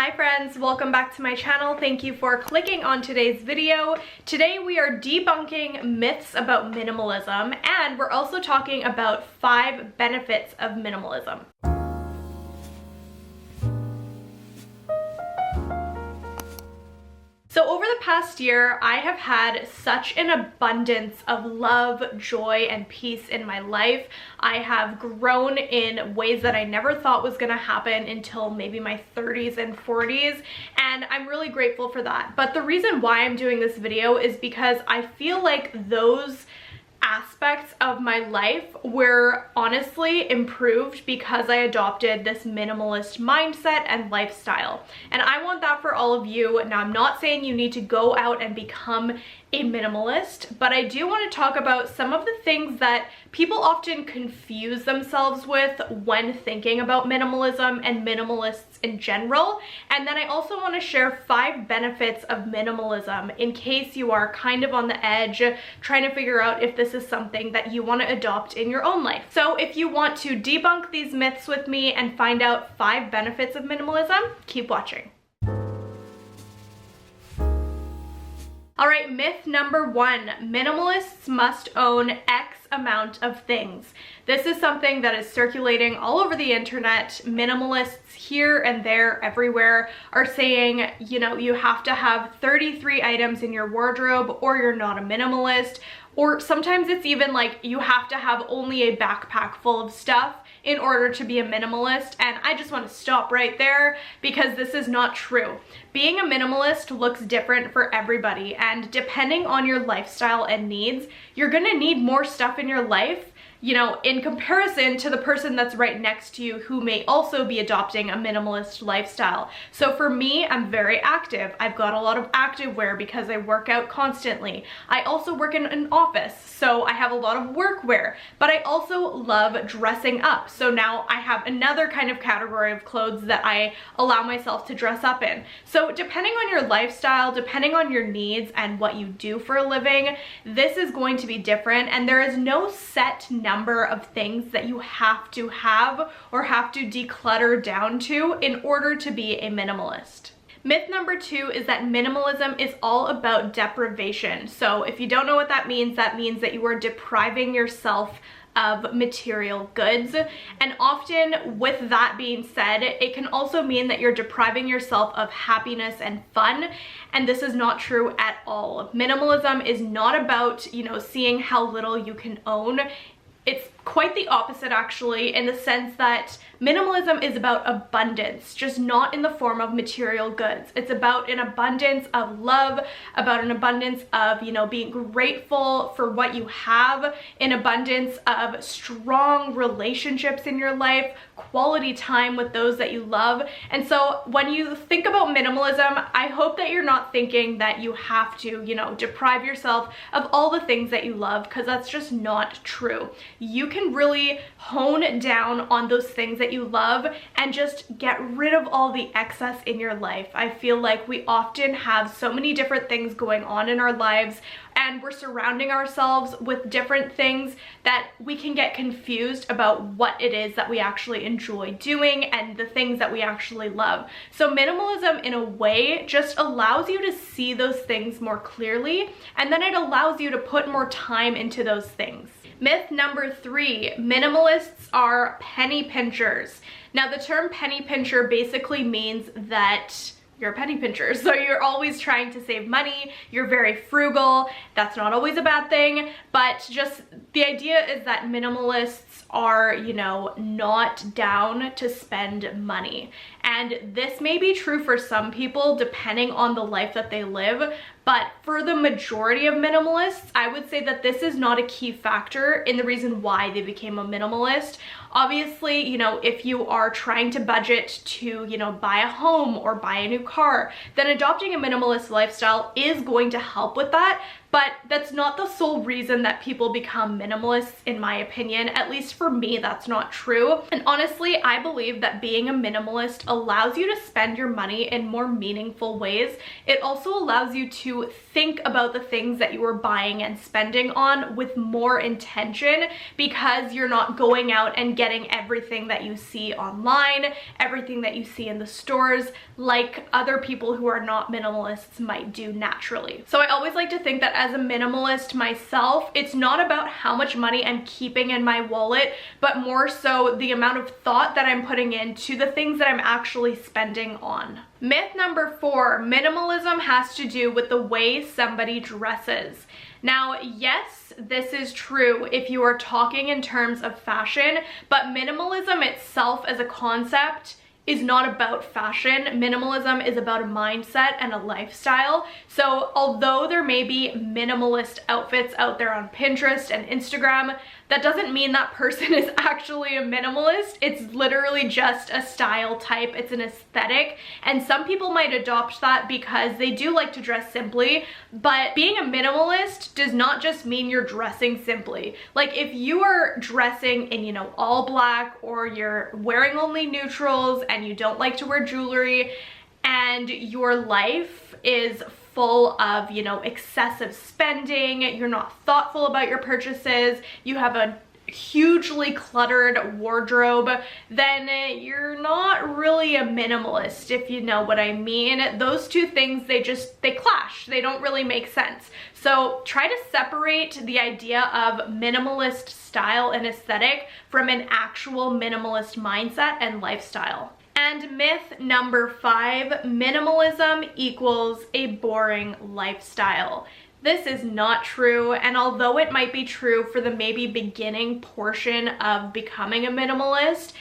Hi friends, welcome back to my channel. Thank you for clicking on today's video. Today we are debunking myths about minimalism, and we're also talking about 5 benefits of minimalism. So over the past year, I have had such an abundance of love, joy, and peace in my life. I have grown in ways that I never thought was gonna happen until maybe my 30s and 40s, and I'm really grateful for that. But the reason why I'm doing this video is because I feel like those aspects of my life were honestly improved because I adopted this minimalist mindset and lifestyle. And I want that for all of you. Now, I'm not saying you need to go out and become a minimalist, but I do want to talk about some of the things that people often confuse themselves with when thinking about minimalism and minimalists in general. And then I also want to share 5 benefits of minimalism in case you are kind of on the edge trying to figure out if this is something that you want to adopt in your own life. So if you want to debunk these myths with me and find out 5 benefits of minimalism, keep watching. All right, myth number 1, minimalists must own X amount of things. This is something that is circulating all over the internet. Minimalists here and there, everywhere, are saying, you know, you have to have 33 items in your wardrobe or you're not a minimalist. Or sometimes it's even like you have to have only a backpack full of stuff in order to be a minimalist, and I just want to stop right there because this is not true. Being a minimalist looks different for everybody, and depending on your lifestyle and needs, you're gonna need more stuff in your life, you know, in comparison to the person that's right next to you who may also be adopting a minimalist lifestyle. So for me, I'm very active. I've got a lot of active wear because I work out constantly. I also work in an office, so I have a lot of work wear, but I also love dressing up. So now I have another kind of category of clothes that I allow myself to dress up in. So depending on your lifestyle, depending on your needs and what you do for a living, this is going to be different, and there is no set number of things that you have to have or have to declutter down to in order to be a minimalist. Myth number 2 is that minimalism is all about deprivation. So if you don't know what that means that you are depriving yourself of material goods. And often with that being said, it can also mean that you're depriving yourself of happiness and fun. And this is not true at all. Minimalism is not about, you know, seeing how little you can own. It's quite the opposite actually, in the sense that minimalism is about abundance, just not in the form of material goods. It's about an abundance of love, about an abundance of, you know, being grateful for what you have, an abundance of strong relationships in your life, quality time with those that you love. And so when you think about minimalism, I hope that you're not thinking that you have to, you know, deprive yourself of all the things that you love, because that's just not true. You can really hone down on those things that you love and just get rid of all the excess in your life. I feel like we often have so many different things going on in our lives, and we're surrounding ourselves with different things that we can get confused about what it is that we actually enjoy doing and the things that we actually love. So minimalism, in a way, just allows you to see those things more clearly, and then it allows you to put more time into those things. Myth number 3, minimalists are penny pinchers. Now, the term penny pincher basically means that you're a penny pincher. So you're always trying to save money, you're very frugal. That's not always a bad thing, but just the idea is that minimalists are, you know, not down to spend money. And this may be true for some people depending on the life that they live, but for the majority of minimalists, I would say that this is not a key factor in the reason why they became a minimalist. Obviously, you know, if you are trying to budget to, you know, buy a home or buy a new car, then adopting a minimalist lifestyle is going to help with that. but that's not the sole reason that people become minimalists, in my opinion. At least for me, that's not true. And honestly, I believe that being a minimalist allows you to spend your money in more meaningful ways. It also allows you to think about the things that you are buying and spending on with more intention, because you're not going out and getting everything that you see online, everything that you see in the stores, like other people who are not minimalists might do naturally. So I always like to think that as a minimalist myself, it's not about how much money I'm keeping in my wallet, but more so the amount of thought that I'm putting into the things that I'm actually spending on. Myth number 4, minimalism has to do with the way somebody dresses. Now, yes, this is true if you are talking in terms of fashion, but minimalism itself as a concept is not about fashion. Minimalism is about a mindset and a lifestyle. So although there may be minimalist outfits out there on Pinterest and Instagram, that doesn't mean that person is actually a minimalist. It's literally just a style type. It's an aesthetic. And some people might adopt that because they do like to dress simply. But being a minimalist does not just mean you're dressing simply. Like if you are dressing in, you know, all black, or you're wearing only neutrals and you don't like to wear jewelry, and your life is full of, you know, excessive spending, you're not thoughtful about your purchases, you have a hugely cluttered wardrobe, then you're not really a minimalist, if you know what I mean. Those two things, they clash. They don't really make sense. So try to separate the idea of minimalist style and aesthetic from an actual minimalist mindset and lifestyle. And myth number 5, minimalism equals a boring lifestyle. This is not true, and although it might be true for the maybe beginning portion of becoming a minimalist,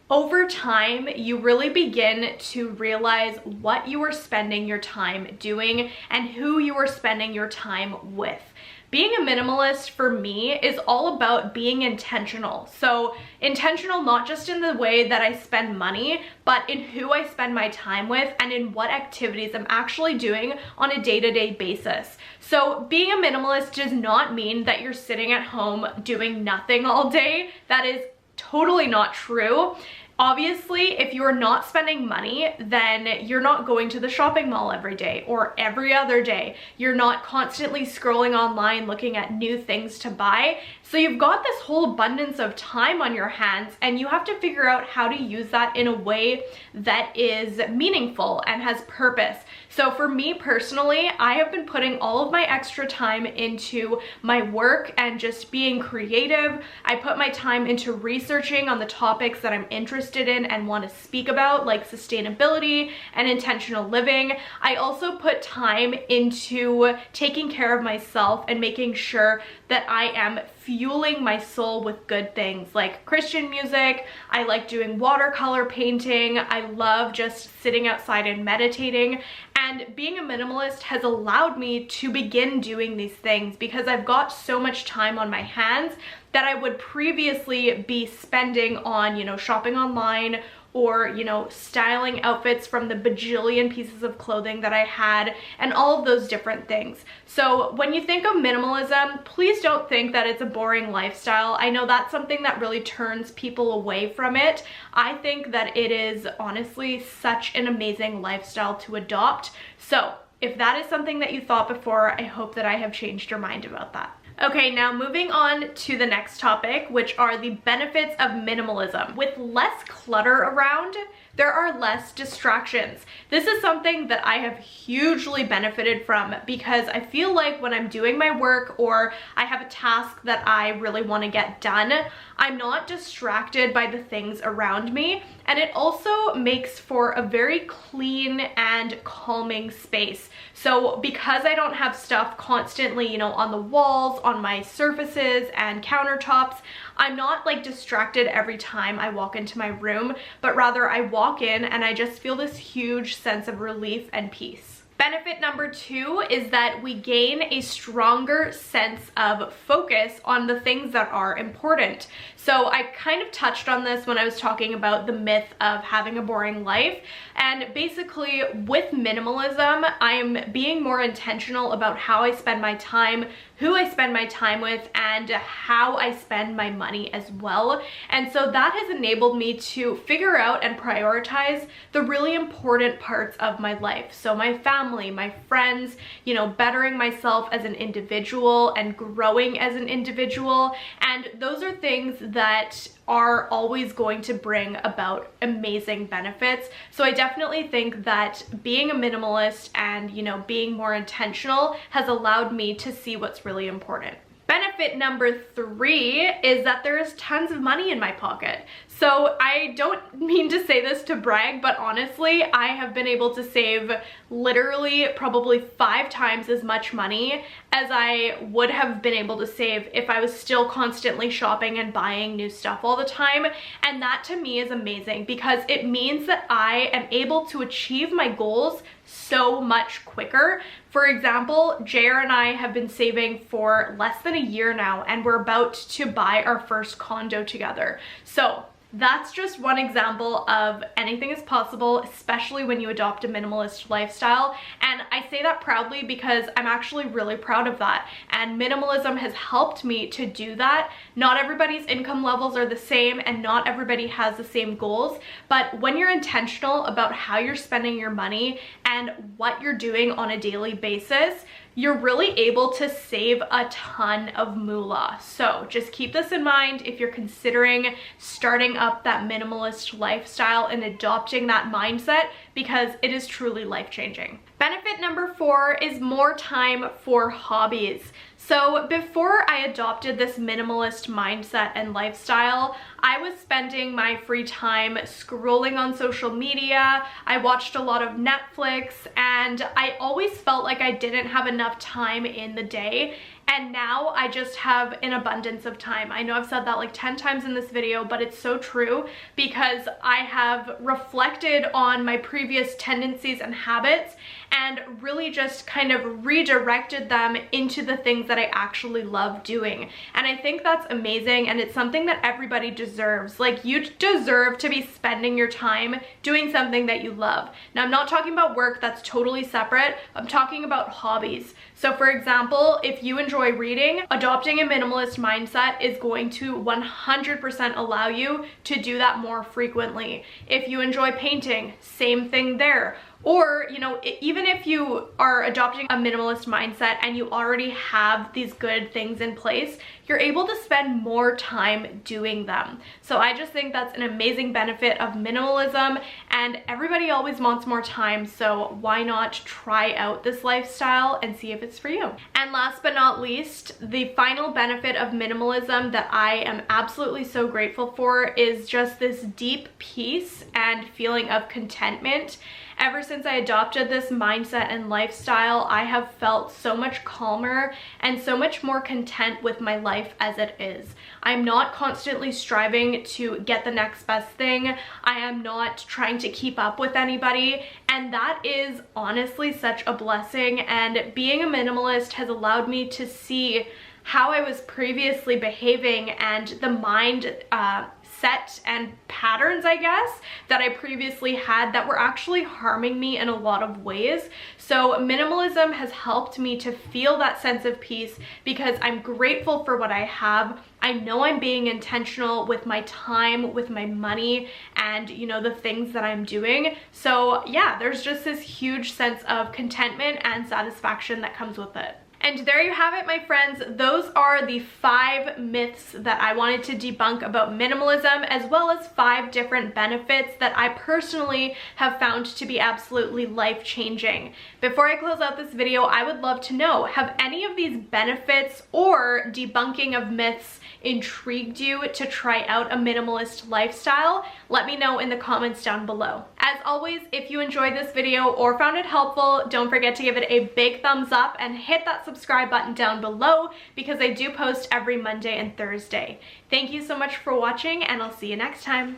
over time, you really begin to realize what you are spending your time doing and who you are spending your time with. Being a minimalist for me is all about being intentional. So intentional not just in the way that I spend money, but in who I spend my time with and in what activities I'm actually doing on a day-to-day basis. So being a minimalist does not mean that you're sitting at home doing nothing all day. That is totally not true. Obviously, if you're not spending money, then you're not going to the shopping mall every day or every other day. You're not constantly scrolling online looking at new things to buy. So you've got this whole abundance of time on your hands, and you have to figure out how to use that in a way that is meaningful and has purpose. So for me personally, I have been putting all of my extra time into my work and just being creative. I put my time into researching on the topics that I'm interested in and want to speak about, like sustainability and intentional living. I also put time into taking care of myself and making sure that I am fueling my soul with good things like Christian music. I like doing watercolor painting. I love just sitting outside and meditating. And being a minimalist has allowed me to begin doing these things because I've got so much time on my hands that I would previously be spending on, you know, shopping online or, you know, styling outfits from the bajillion pieces of clothing that I had and all of those different things. So when you think of minimalism, please don't think that it's a boring lifestyle. I know that's something that really turns people away from it. I think that it is honestly such an amazing lifestyle to adopt. So if that is something that you thought before, I hope that I have changed your mind about that. Okay, now moving on to the next topic, which are the benefits of minimalism. With less clutter around, there are less distractions. This is something that I have hugely benefited from because I feel like when I'm doing my work or I have a task that I really want to get done, I'm not distracted by the things around me, and it also makes for a very clean and calming space. So because I don't have stuff constantly, you know, on the walls, on my surfaces and countertops, I'm not like distracted every time I walk into my room, but rather I walk in and I just feel this huge sense of relief and peace. Benefit number 2 is that we gain a stronger sense of focus on the things that are important. So I kind of touched on this when I was talking about the myth of having a boring life. And basically with minimalism, I'm being more intentional about how I spend my time, who I spend my time with, and how I spend my money as well. And so that has enabled me to figure out and prioritize the really important parts of my life. So my family, my friends, you know, bettering myself as an individual and growing as an individual. And those are things that are always going to bring about amazing benefits. So I definitely think that being a minimalist and, you know, being more intentional has allowed me to see what's really important. Benefit number 3 is that there's tons of money in my pocket. So I don't mean to say this to brag, but honestly, I have been able to save literally probably 5 times as much money as I would have been able to save if I was still constantly shopping and buying new stuff all the time. And that to me is amazing because it means that I am able to achieve my goals so much quicker. For example, JR and I have been saving for less than a year now, and we're about to buy our first condo together. So that's just one example of anything is possible, especially when you adopt a minimalist lifestyle. And I say that proudly because I'm actually really proud of that. And minimalism has helped me to do that. Not everybody's income levels are the same and not everybody has the same goals. But when you're intentional about how you're spending your money and what you're doing on a daily basis, you're really able to save a ton of moolah. So just keep this in mind if you're considering starting up that minimalist lifestyle and adopting that mindset, because it is truly life-changing. Benefit number 4 is more time for hobbies. So before I adopted this minimalist mindset and lifestyle, I was spending my free time scrolling on social media. I watched a lot of Netflix, and I always felt like I didn't have enough time in the day. And now I just have an abundance of time. I know I've said that like 10 times in this video, but it's so true because I have reflected on my previous tendencies and habits and really just kind of redirected them into the things that I actually love doing. And I think that's amazing, and it's something that everybody deserves. Like, you deserve to be spending your time doing something that you love. Now, I'm not talking about work, that's totally separate. I'm talking about hobbies. So for example, if you enjoy reading, adopting a minimalist mindset is going to 100% allow you to do that more frequently. If you enjoy painting, same thing there. Or, you know, even if you are adopting a minimalist mindset and you already have these good things in place, you're able to spend more time doing them. So I just think that's an amazing benefit of minimalism, and everybody always wants more time, so why not try out this lifestyle and see if it's for you? And last but not least, the final benefit of minimalism that I am absolutely so grateful for is just this deep peace and feeling of contentment. Ever since I adopted this mindset and lifestyle, I have felt so much calmer and so much more content with my life as it is. I'm not constantly striving to get the next best thing. I am not trying to keep up with anybody, and that is honestly such a blessing. And being a minimalist has allowed me to see how I was previously behaving and the mind set and patterns, I guess, that I previously had that were actually harming me in a lot of ways. So minimalism has helped me to feel that sense of peace because I'm grateful for what I have. I know I'm being intentional with my time, with my money, and, you know, the things that I'm doing. So yeah, there's just this huge sense of contentment and satisfaction that comes with it. And there you have it, my friends. Those are the 5 myths that I wanted to debunk about minimalism, as well as 5 different benefits that I personally have found to be absolutely life-changing. Before I close out this video, I would love to know, have any of these benefits or debunking of myths intrigued you to try out a minimalist lifestyle? Let me know in the comments down below. As always, if you enjoyed this video or found it helpful, don't forget to give it a big thumbs up and hit that subscribe button down below because I do post every Monday and Thursday. Thank you so much for watching, and I'll see you next time.